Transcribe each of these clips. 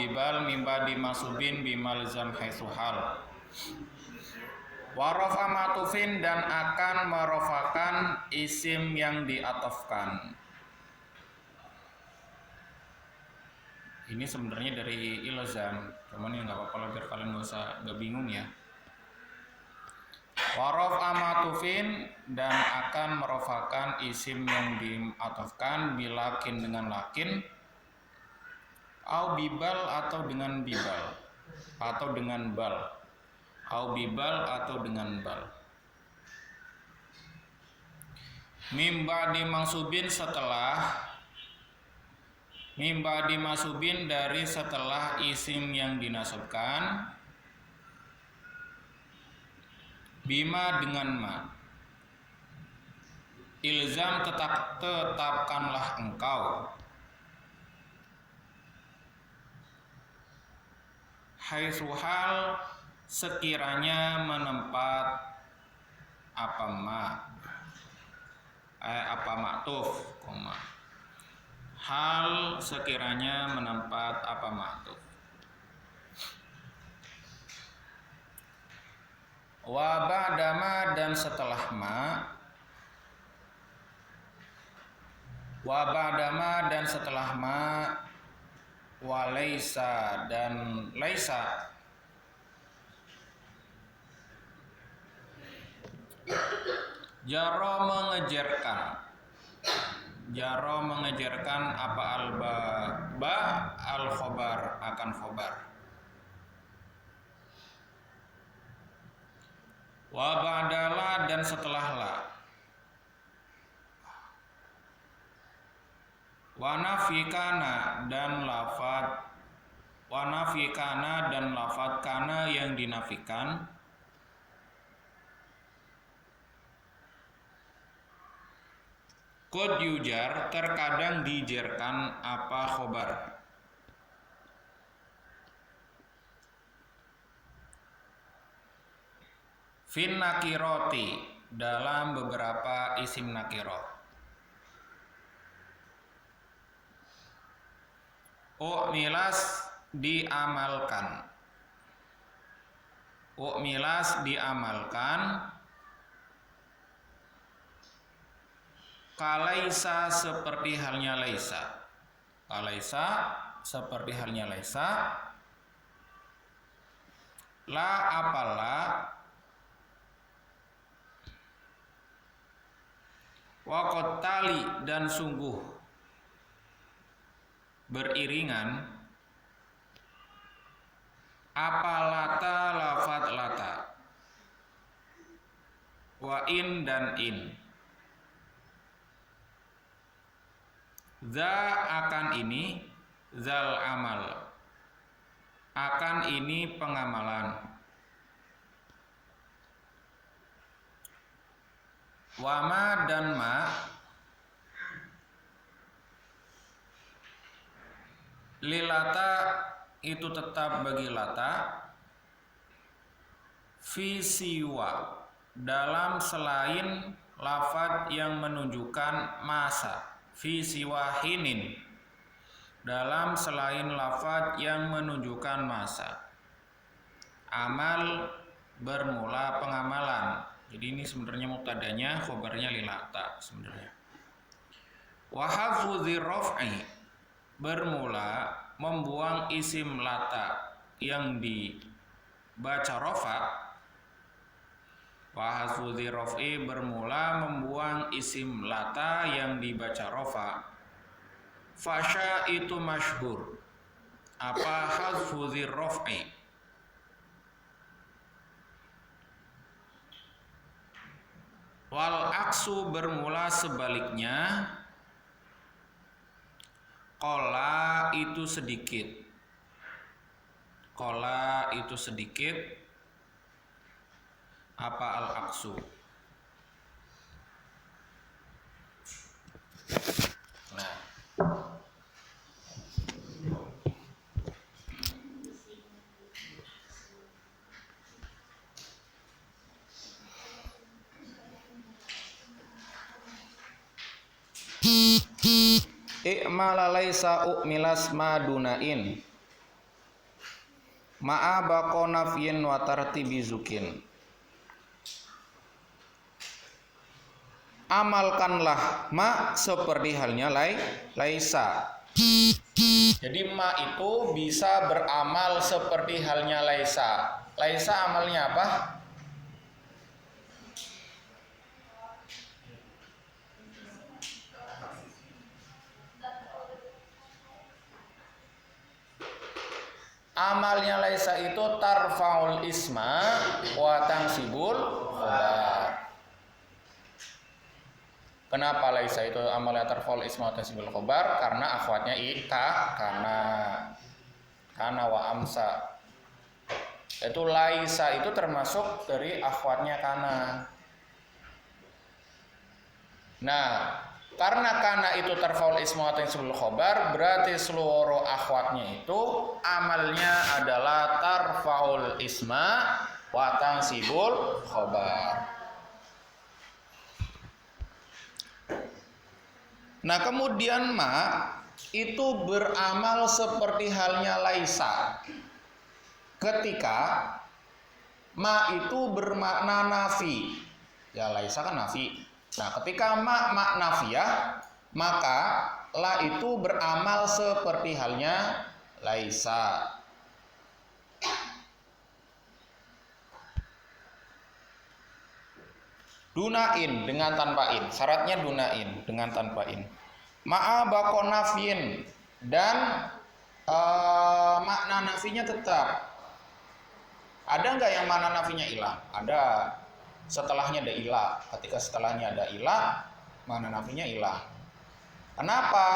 bibal mimba dimasubin bimalzam haitsu hal. Wa rafa matufin dan akan merofakan isim yang diatofkan. Ini sebenarnya dari ilzam, cuman ya nggak apa-apa lah biar kalian nggak bingung ya. Wa rafa matufin dan akan merofakan isim yang diatofkan bilakin dengan lakin, au bibal atau dengan bibal, atau dengan bal. Au bibal atau dengan bal. Mimba dimasubin dari setelah isim yang dinasabkan, bima dengan ma. Ilzam tetapkanlah engkau. Haitsu hal sekiranya menempat apa maktuf, hal sekiranya menempat apa maktuf. Wa ba'dama dan setelah ma, wa ba'dama dan setelah ma, wa laisa dan laisa. Jaro mengejarkan apa alba al khobar akan khobar. Wa ba'dala dan setelah la. Wa nafikana dan lafad kana yang dinafikan. Qad yujar terkadang dijarkan apa khobar. Fin nakiroti dalam beberapa isim nakiroh. U'milas diamalkan. Kalaisa seperti halnya laisa. La apalah. Wa qatali dan sungguh beriringan apa lata lafat lata. Wa in dan in. Za akan ini zal amal, akan ini pengamalan. Wama dan ma lilata itu tetap bagi lata. Fi siwa dalam selain lafad yang menunjukkan masa. Fi siwahinin dalam selain lafad yang menunjukkan masa. Amal bermula pengamalan. Jadi ini sebenarnya mubtadanya, khobarnya lilata sebenarnya. Wa hafudzi raf'i bermula membuang isim lata yang dibaca rafa. Wa hafudzi raf'i bermula membuang isim lata yang dibaca rafa. Fasya itu masyhur. Apa hafudzi raf'i? Wal aksu bermula sebaliknya. Qala itu sedikit. Apa al-aksu? Nah, i'mala laisa u'milas madunain. ma'a baqo nafyin wa tartibi zukin. Amalkanlah ma seperti halnya laisa. Jadi ma itu bisa beramal seperti halnya laisa. Laisa amalnya apa? Amalnya laisa itu tarfaul isma wa tansibul khobar. Kenapa laisa itu amalnya tarfaul isma wa tansibul khobar? Karena akhwatnya kana wa amsa. Itu laisa itu termasuk dari akhwatnya kana. Nah, karena kana itu tarfaul isma wa tansibul khobar, berarti seluruh akhwatnya itu amalnya adalah tarfaul isma wa tansibul khobar. Nah, kemudian ma itu beramal seperti halnya laisa. Ketika ma itu bermakna nafi. Ya laisa kan nafi. Nah, ketika ma nafiyah, maka la itu beramal seperti halnya laisa. Dunain dengan tanpa in. Syaratnya dunain dengan tanpa in. Ma'a baqo nafyin dan makna nafinya tetap. Ada nggak yang makna nafinya ilah? Ada. Setelahnya ada ilah. Ketika setelahnya ada ilah, makna nafinya ilah. Kenapa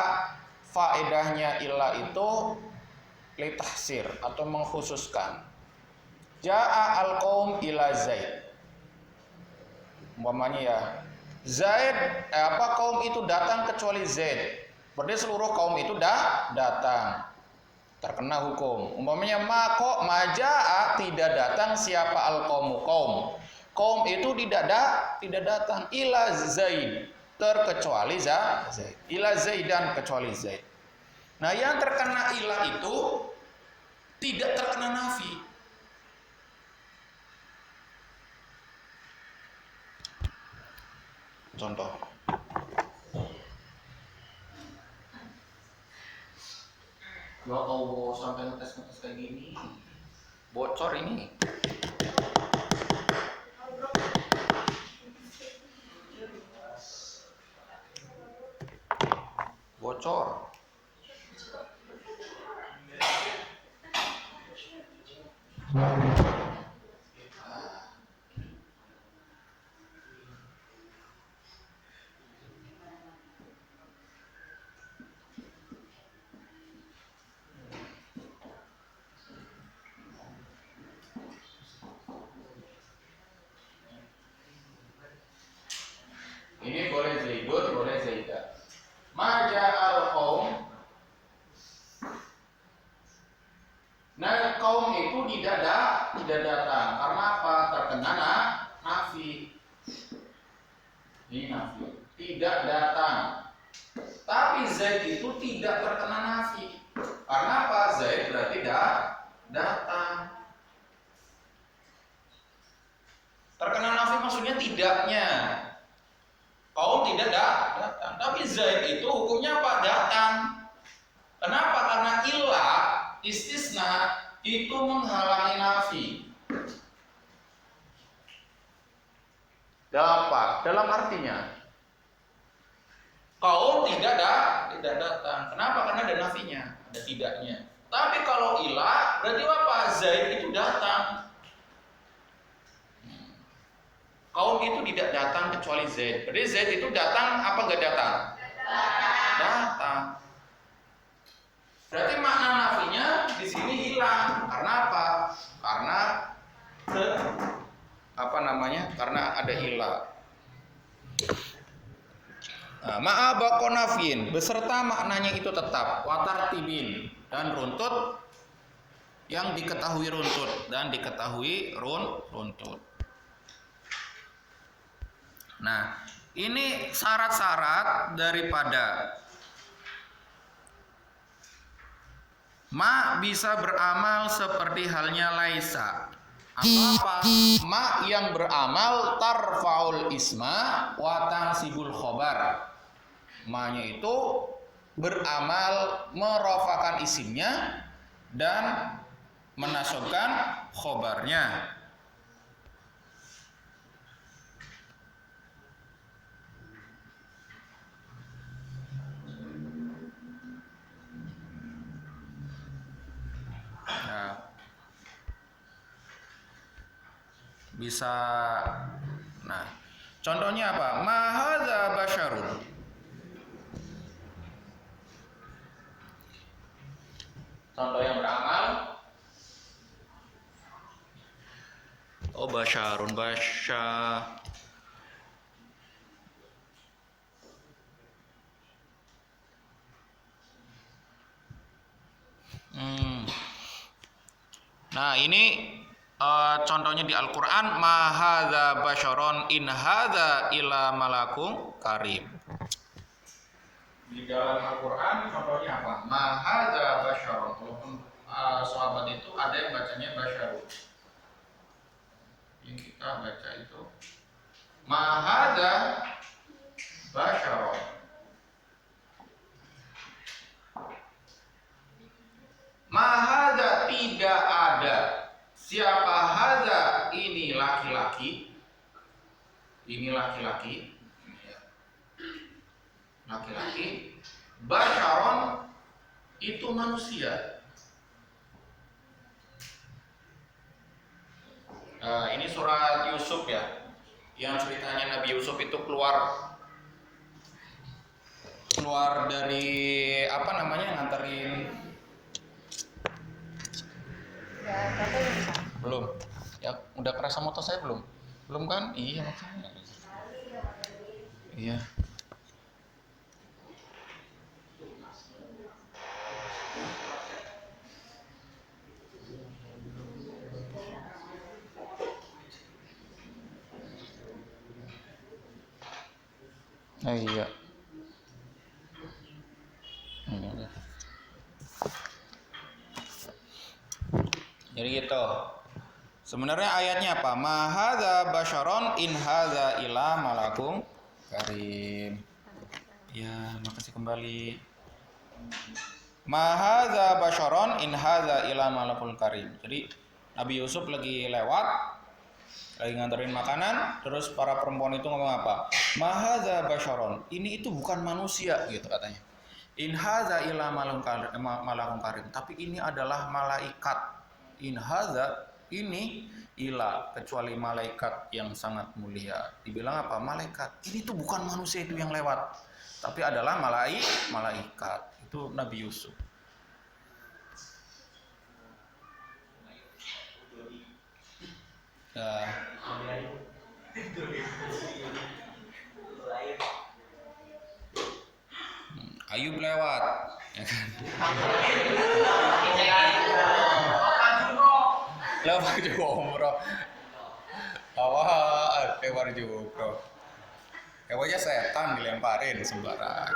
faedahnya ilah itu litahsir atau mengkhususkan? Ja'a al-qaum ila Zaid. Umpamanya ya, Zaid kaum itu datang kecuali Zaid. Berarti seluruh kaum itu datang. Terkena hukum. Umpamanya majaa tidak datang siapa al-qaumu kaum. Kaum itu tidak datang ila Zaid terkecuali Zaid. Ila Zaidan kecuali Zaid. Nah, yang terkena ilah itu tidak terkena nafi. Contoh. Ya Allah, sampai ngetes kayak gini. Bocor ini. Bocor. Ini boleh Zaidun, boleh Zaidah. Maja'al qaum. Nah, kaum itu tidak datang. Karena apa? Terkena nafi. Ini nafi. Tidak datang. Tapi Zaid itu tidak terkena nafi. Karena apa? Zaid berarti datang. Terkena nafi maksudnya tidaknya. Kaum tidak datang. Tapi Zaid itu hukumnya apa? Datang. Kenapa? Karena ilah istisna itu menghalangi nafi. Dalam artinya kaum tidak datang. Kenapa? Karena ada nafinya, ada tidaknya. Tapi kalau ilah berarti apa? Zaid itu datang. Kaum itu tidak datang kecuali Zaid. Berarti Zaid itu datang apa enggak datang? Datang. Berarti makna nafinya di sini hilang. Karena apa? Karena Karena ada ilah. Ma'a baqo nafyin beserta maknanya itu tetap watartibin dan runtut yang diketahui runtut dan diketahui runtut. Nah, ini syarat-syarat daripada Ma bisa beramal seperti halnya laisa. Atau apa? Ma yang beramal tarfaul isma wa tansibul khobar. Ma-nya itu beramal merofakan isimnya dan menasobkan khobarnya. Nah, bisa. Nah, contohnya apa? Ma hadza basyarun. Contoh yang beramal. Oh, basyarun, Nah, ini contohnya di Al-Qur'an, ma hadza basyaron in hadza illa malakum karim. Di dalam Al-Qur'an contohnya apa? Ma hadza basyaron. Walaupun sahabat itu ada yang bacanya basyarun. Yang kita baca itu ma hadza basyaron. Mahadza tidak ada. Siapa hadza? Ini laki-laki. Ini laki-laki. Laki-laki. Basyaron itu manusia. Ini surat Yusuf ya. Yang ceritanya Nabi Yusuf itu keluar dari apa namanya, nganterin. Belum. Ya udah kerasa motor saya belum? Belum kan? Iya makanya. Iya. Iya. Jadi gitu. Sebenarnya ayatnya apa? Ma hadza basyaron in hadza illa malakum karim. Ya, makasih kembali. Ma hadza basyaron in hadza illa malakul karim. Jadi Nabi Yusuf lagi lewat, lagi nganterin makanan, terus para perempuan itu ngomong apa? Ma hadza basyaron. Ini itu bukan manusia gitu katanya. In hadza illa malakul karim. Tapi ini adalah malaikat. In hadza, ini ila, kecuali malaikat yang sangat mulia. Dibilang apa? Malaikat. Ini tuh bukan manusia itu yang lewat, tapi adalah malaikat. Itu Nabi Yusuf. Ayub lewat, ya kan? Lewat juga umroh. Lewat juga umroh. Kayaknya setan dilemparin sembarang.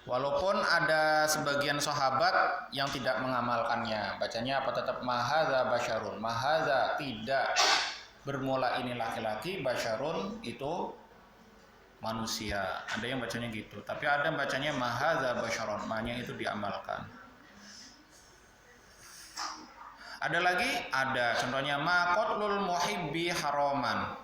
Walaupun ada sebagian sahabat yang tidak mengamalkannya, bacanya apa? Tetap mahadza basyarun. Mahadza tidak, bermula ini laki-laki, basyarun itu manusia. Ada yang bacanya gitu, tapi ada yang bacanya mahadza basyarun, mahnya itu diamalkan. Ada lagi, ada contohnya ma qatlul muhibbi haraman.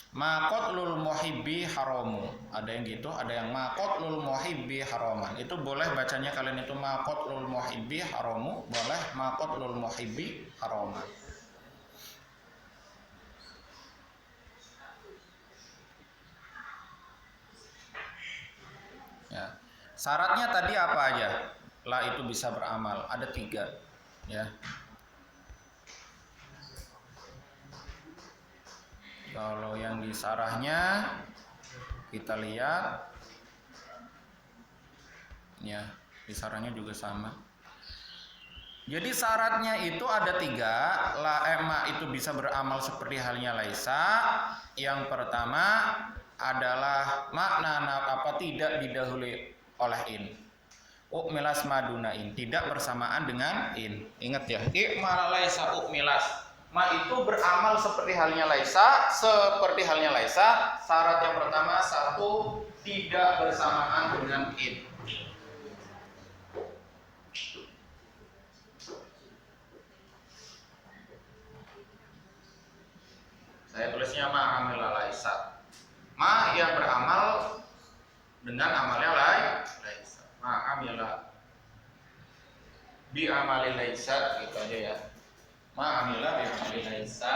Ma qatlul muhibbi haramu. Ada yang gitu, ada yang ma qatlul muhibbi haraman. Itu boleh bacanya kalian itu ma qatlul muhibbi haramu, boleh ma qatlul muhibbi haraman. Ya. Syaratnya tadi apa aja? Lah itu bisa beramal. Ada 3, ya. Kalau yang di sarahnya kita lihat Ya, kisarannya juga sama. Jadi syaratnya itu ada 3. Ma itu bisa beramal seperti halnya laisa. Yang pertama adalah makna tidak didahului oleh in. Ukmilas madunain, tidak bersamaan dengan in. Ingat ya, i'mal laisa ukmilas. Ma itu beramal seperti halnya laisa, Syarat yang pertama 1, tidak bersamaan dengan in. Saya tulisnya ma amila laisa. Ma yang beramal dengan amalnya laisa. Ma amila bi amali laisa, gitu aja ya. Ma amila bi amali laisa.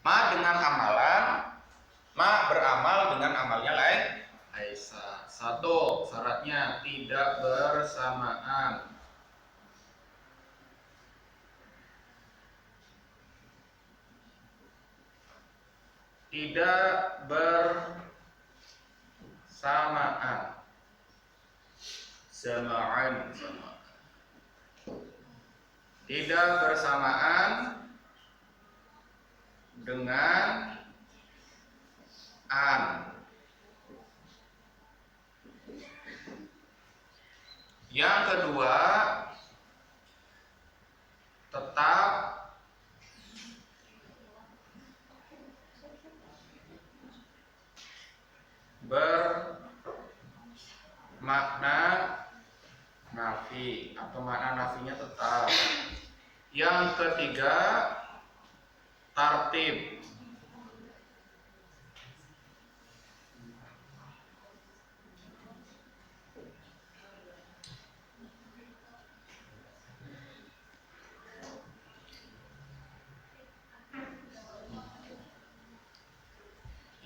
Ma dengan amalan, ma beramal dengan amalnya laisa. 1, syaratnya tidak bersamaan. Tidak bersamaan. Sama'an. Tidak bersamaan dengan an. Yang kedua, tetap bermakna nafi atau makna nafinya tetap. Yang ketiga, tartib.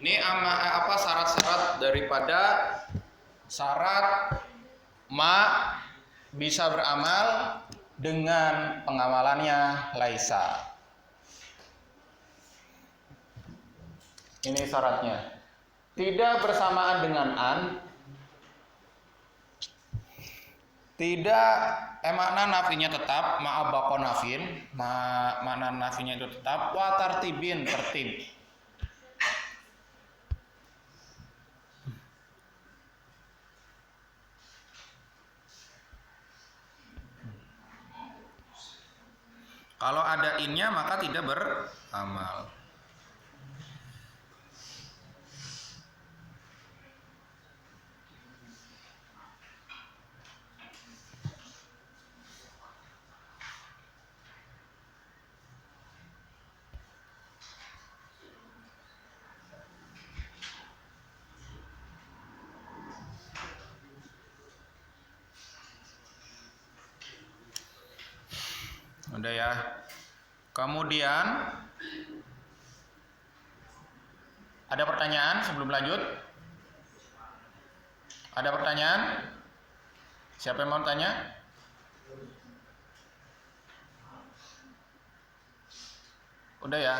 Ini apa syarat-syarat daripada syarat ma bisa beramal dengan pengamalannya laisa. Ini syaratnya. Tidak bersamaan dengan an. Tidak makna nafinya tetap, ma'abaqo nafin, makna nafinya itu tetap, wa tartibin, tertib. Kalau ada innya maka tidak beramal. Udah ya. Kemudian ada pertanyaan sebelum lanjut? Ada pertanyaan? Siapa yang mau tanya? Udah ya.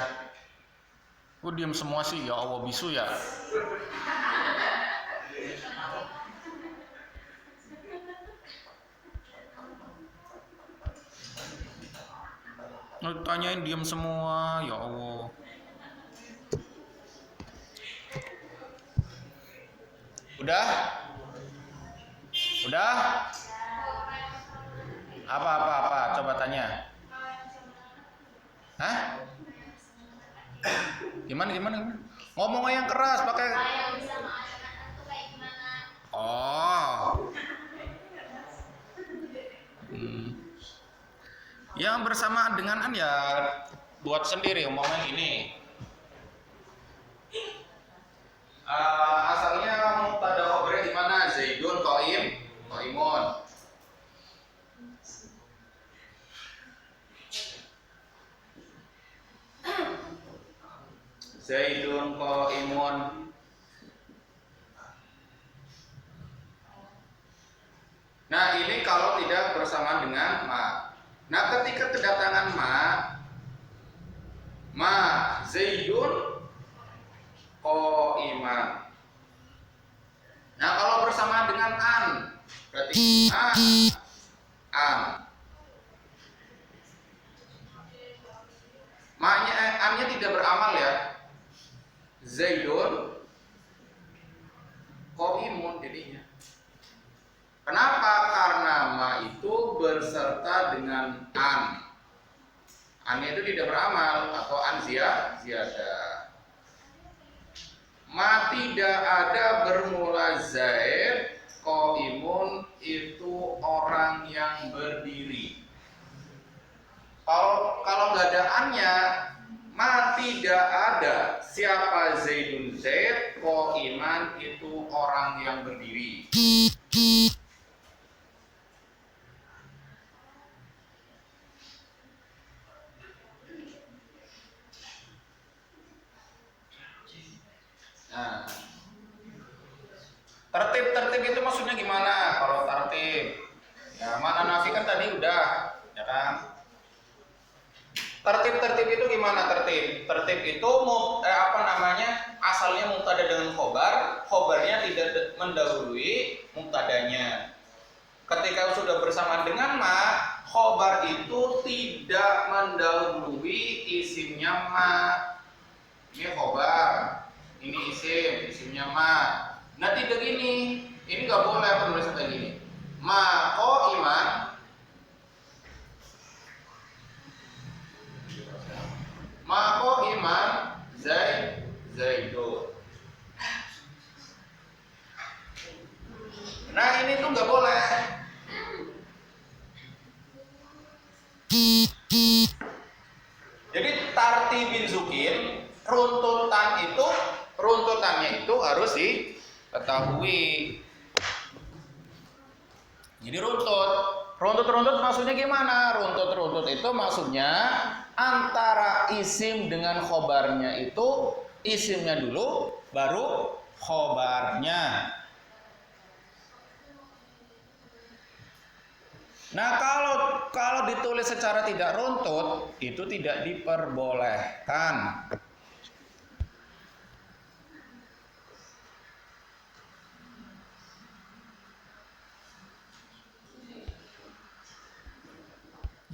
Diam semua sih, ya Allah, bisu ya. Tanyain diam semua, ya Allah. Udah? Udah? Apa? Coba tanya. Hah? Gimana? Ngomong yang keras pakai. Oh. Yang bersamaan dengan an ya buat sendiri umpamanya ini. Asalnya mubtada khabarnya di mana? Zaidun qaimun. Zaidun qaimun. Nah, ini kalau tidak bersamaan dengan ma. Nah, ketika kedatangan ma Zaidun qa'iman. Nah, kalau bersamaan dengan an, berarti an. Annya tidak beramal ya. Zaidun qa'imun jadinya. Kenapa? Karena ma itu berserta dengan an. An itu tidak beramal atau an ziyadah. Ma tidak ada bermula zaid, qa'imun itu orang yang berdiri. Kalau nggak ada annya, ma tidak ada. Siapa Zaidun Zaid, qa'iman itu orang yang berdiri. Nah, tertib itu maksudnya gimana? Kalau tertib, ya mana nafi kan tadi udah, ya kan? Tertib itu gimana tertib? Tertib itu asalnya mubtada dengan khobarnya tidak mendahului mubtadanya. Ketika sudah bersamaan dengan ma, khobar itu tidak mendahului isimnya ma. Ini khobar, ini isimnya ma. Nah tidak gini, ini nggak boleh penulisan kayak gini. Ma qa'iman, ma qa'iman Zaidun. Nah ini tuh nggak boleh. Jadi tartibin zukin, runtutannya itu harus diketahui. Jadi runtut maksudnya gimana? Runtut itu maksudnya antara isim dengan khobarnya itu isimnya dulu baru khobarnya. Nah kalau ditulis secara tidak runtut itu tidak diperbolehkan.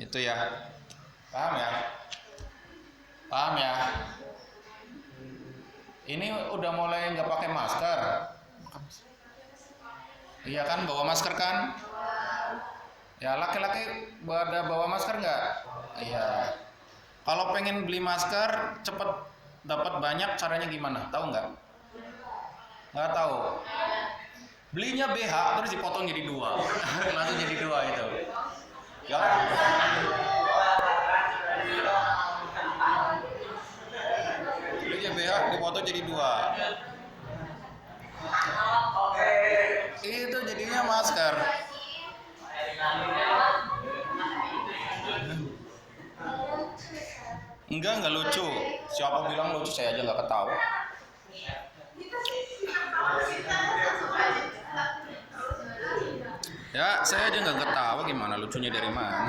Itu ya, paham ya. Ini udah mulai nggak pakai masker. Iya kan, bawa masker kan? Ya laki-laki bawa masker nggak? Iya. Kalau pengen beli masker cepet dapat banyak, caranya gimana? Tahu nggak? Nggak tahu. Belinya BH terus dipotong jadi 2, langsung jadi 2 itu. Ya. Belinya BH dipotong jadi 2. Itu jadinya masker. Enggak lucu. Siapa bilang lucu? Saya aja nggak ketawa. Ya, saya aja nggak ketawa, gimana lucunya dari mana?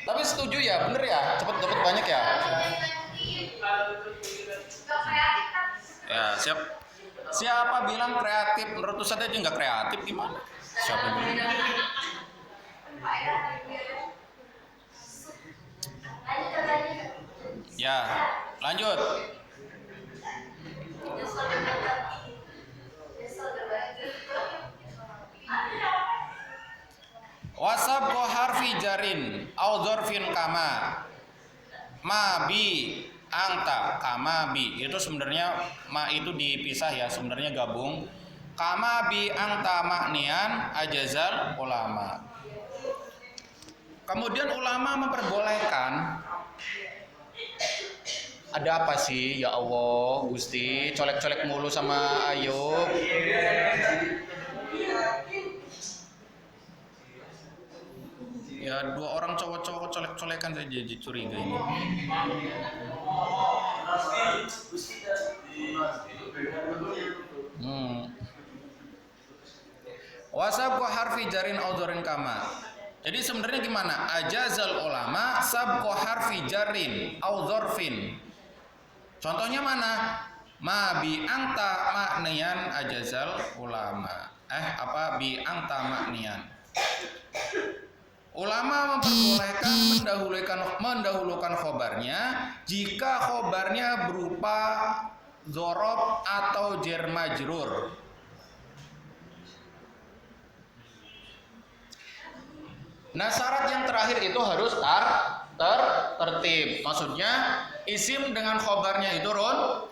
Tapi setuju ya, bener ya, cepet dapat banyak ya. Ya, siapa bilang kreatif? Menurut Ustaz aja nggak kreatif, gimana? Siapa bilang? Ya, lanjut. Wasab ko harfi jarin au dzarfin kama ma bi angta kama bi. Itu sebenarnya ma itu dipisah ya, sebenarnya gabung. Kama bi angta maknian ajazal ulama. Kemudian ulama memperbolehkan. Ada apa sih ya Allah Gusti, colek-colek mulu sama Ayub. Ya 2 orang cowok-cowok colek-colekan saya jadi curiga ini. Wasabqu harfi jarin au dzorin kama. Jadi sebenarnya gimana? Ajazal ulama sabqu harfi jarin au dzorfin. Contohnya mana? Ma bi anta maknian ajazal ulama. Bi anta maknian. Ulama memperbolehkan mendahulukan khobarnya jika khobarnya berupa dzorob atau jar majrur. Nah, syarat yang terakhir itu harus tertib. Maksudnya isim dengan khobarnya itu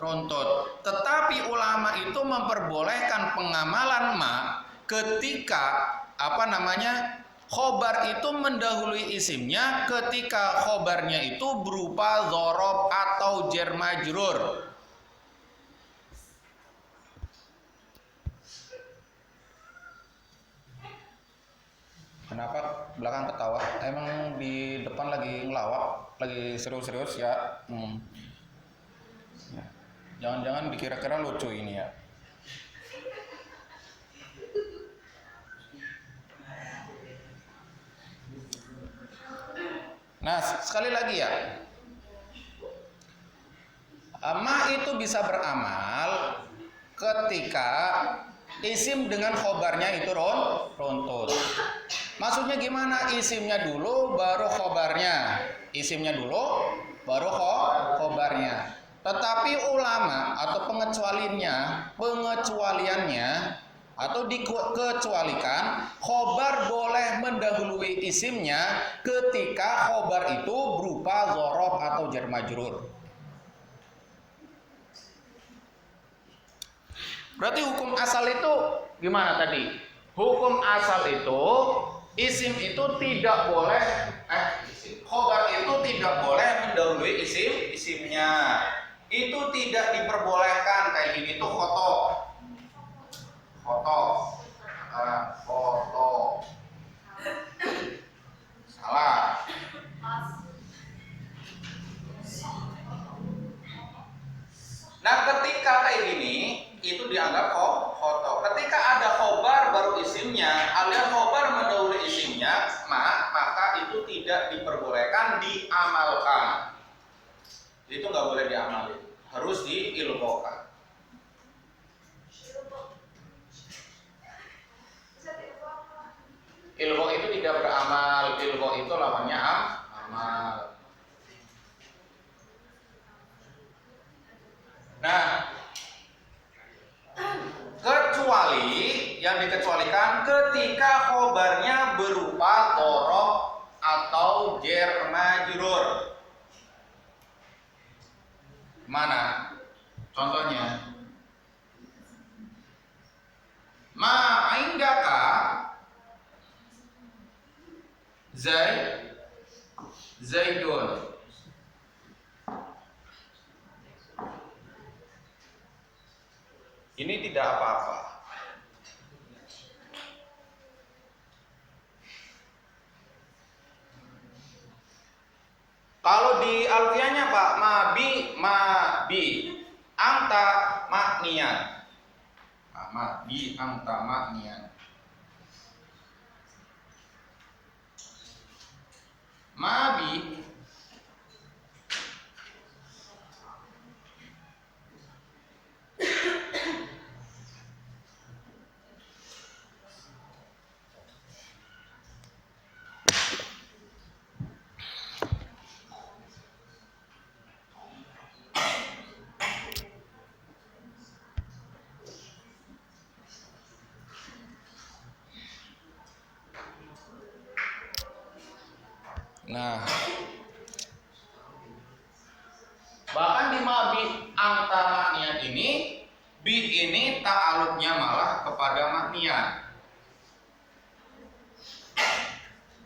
runtut. Tetapi ulama itu memperbolehkan pengamalan ma ketika khobar itu mendahului isimnya ketika khobarnya itu berupa dzorob atau jar majrur. Kenapa belakang ketawa? Emang di depan lagi ngelawak, lagi serius-serius ya? Jangan-jangan dikira-kira lucu ini ya. Nah, sekali lagi ya. Ma itu bisa beramal ketika isim dengan khobarnya itu runtut. Maksudnya gimana? Isimnya dulu baru khobarnya. Isimnya dulu baru khobarnya. Tetapi ulama atau pengecualiannya atau dikecualikan, khobar boleh mendahului isimnya ketika khobar itu berupa dzorob atau jar majrur. Berarti hukum asal itu gimana tadi? Hukum asal itu isim itu tidak boleh khobar itu tidak boleh mendahului isimnya. Itu tidak diperbolehkan kayak gini tuh khoto. Salah. Nah, ketika kayak gini itu dianggap khoto. Ketika ada khobar baru isimnya, alias khobar mendahului isimnya, maka itu tidak diperbolehkan diamalkan. Itu nggak boleh diamalin, harus diilqakan. Ilqa itu tidak beramal, ilqa itu lawannya amal. Nah, kecuali yang dikecualikan ketika khobarnya berupa dzorob atau jar majrur. Mana? Contohnya, ma indaka zaidun. Ini tidak apa-apa. Kalau di alfiahnya Pak, ma bi anta maknian. Ma bi anta maknian. Ma bi Nah, bahkan di mabi angta maknian ini, bi ini ta'aluknya malah kepada maknian.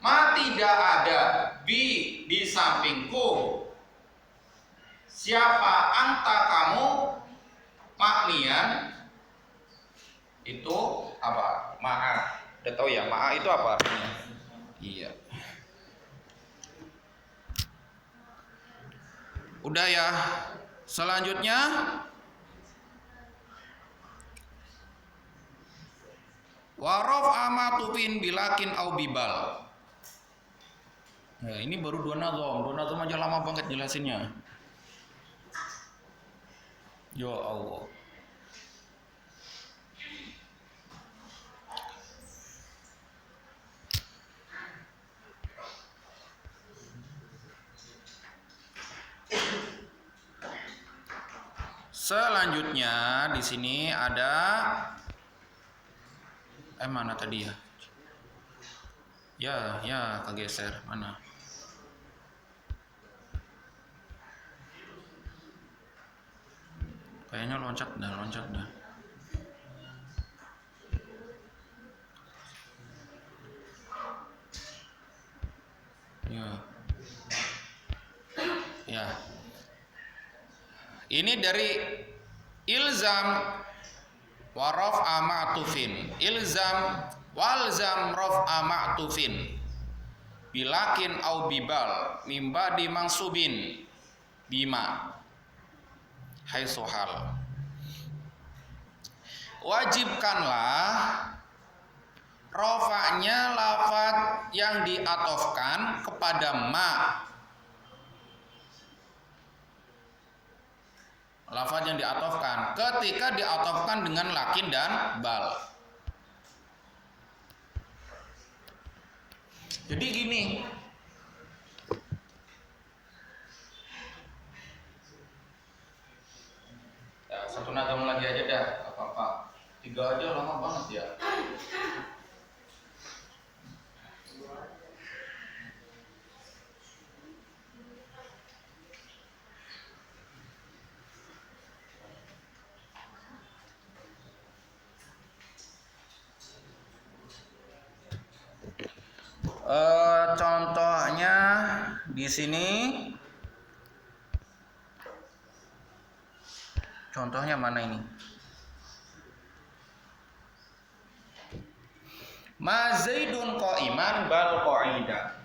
Ma tidak ada bi di sampingku. Siapa anta kamu maknian itu apa? Ma'a. Udah tahu ya, ma'a itu apa artinya? Iya. Udah ya. Selanjutnya Wa raf'a ma'tufin bilakin au bibal. Nah, ini baru dua nazam aja lama banget jelasinnya. Ya Allah. Selanjutnya di sini ada mana tadi ya? Ya, kegeser mana? Kayaknya loncat dah. Ya. Ini dari ilzam wa raf'a ma'tufin. Ilzam walzam raf'a ma'tufin. Bilakin au bibal mimba di mangsubin bima haitsuhal. Wajibkanlah rafa'nya lafaz yang diatofkan kepada ma. Lafaz yang diatofkan ketika diatofkan dengan lakin dan bal. Jadi gini, ya, satu nazam lagi aja dah, apa-apa. 3 aja lama banget ya. Contohnya di sini, contohnya mana ini? Ma Zaidun qa'iman bal qa'ida.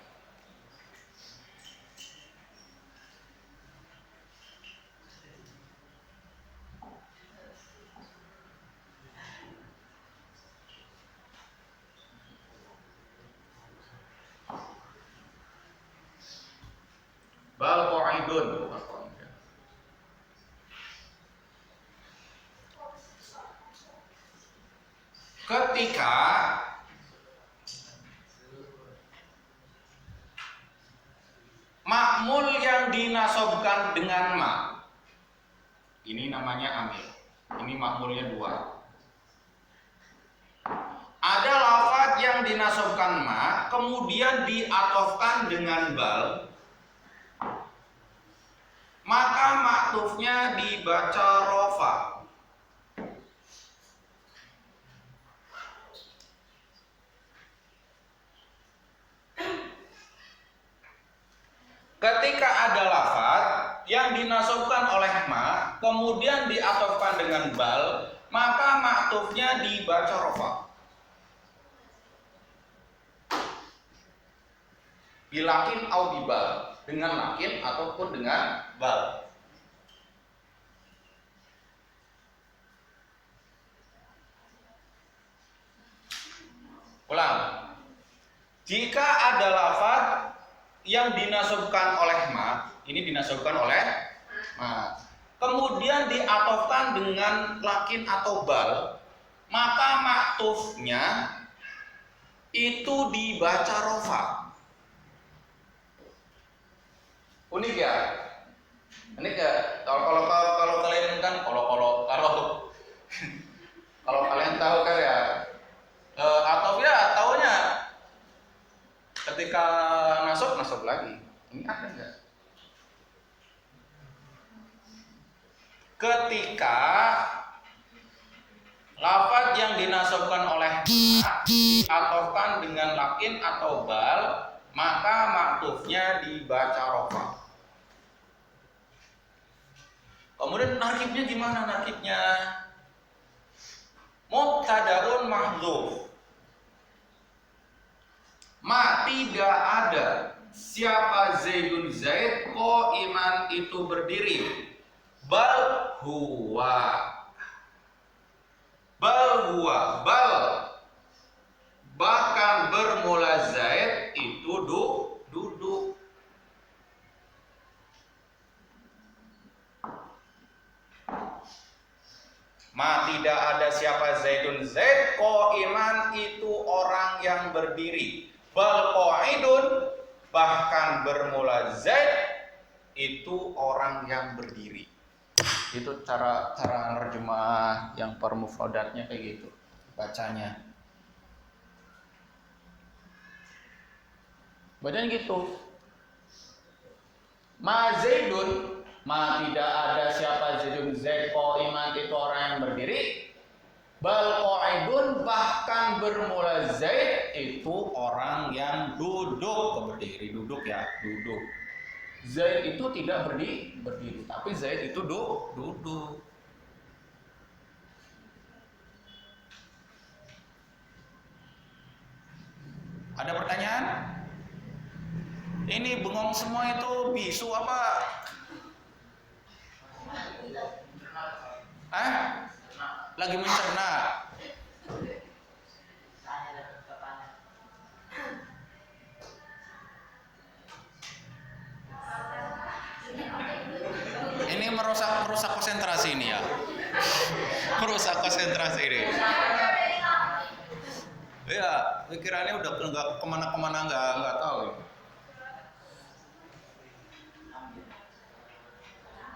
Bal qa'idun. Ketika makmul yang dinasobkan dengan ma, ini namanya amil. Ini makmulnya 2. Ada lafaz yang dinasobkan ma, kemudian diatofkan dengan bal, maka maktufnya dibaca rofa. Ketika ada lafaz yang dinasobkan oleh ma, kemudian diatofkan dengan bal, maka maktufnya dibaca rofa. Bilakin au bibal, dengan lakin ataupun dengan bal. Ulang. Jika ada lafaz yang dinasobkan oleh ma, ini dinasobkan oleh ma, kemudian diatofkan dengan lakin atau bal, maka maktufnya itu dibaca rofa. Unik ya? Unik ya? Kalau kalian kan kalau kalian tahu kan ya, atau ya taunya ketika nasab lagi. Ini ada enggak? Ketika lafaz yang dinasabkan oleh ma diatofkan dengan lakin atau bal, maka maktufnya dibaca rofa. Kemudian nakibnya gimana nakibnya? Mubtadaun mahdzuf. Ma tidak ada. Siapa Zaidun Zaid qa'iman itu berdiri. Bal huwa. Bal tidak ada siapa Zaidun. Zaid qa'iman itu orang yang berdiri. Bal qa'idun, bahkan bermula Zaid itu orang yang berdiri. Itu cara nerjemah yang per mufradatnya kayak gitu bacanya. Bacanya gitu. Ma Zaidun, ma tidak ada siapa Zaidun. Zaid qa'iman itu orang yang berdiri. Bal qa'idun, bahkan bermula Zaid itu orang yang duduk. Berdiri, duduk ya, duduk. Zaid itu tidak berdiri, tapi Zaid itu duduk. Ada pertanyaan? Ini bengong semua itu bisu apa? Lagi mencerna. Ini merusak konsentrasi ini ya. Merusak konsentrasi ini. Ya, pikirannya udah nggak kemana-kemana, nggak tahu.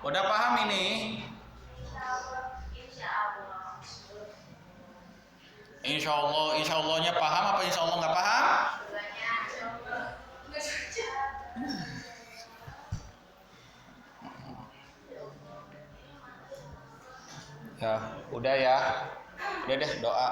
Udah paham ini? Insya Allahnya paham apa insya Allah nggak paham? Ya, udah ya. Udah deh doa.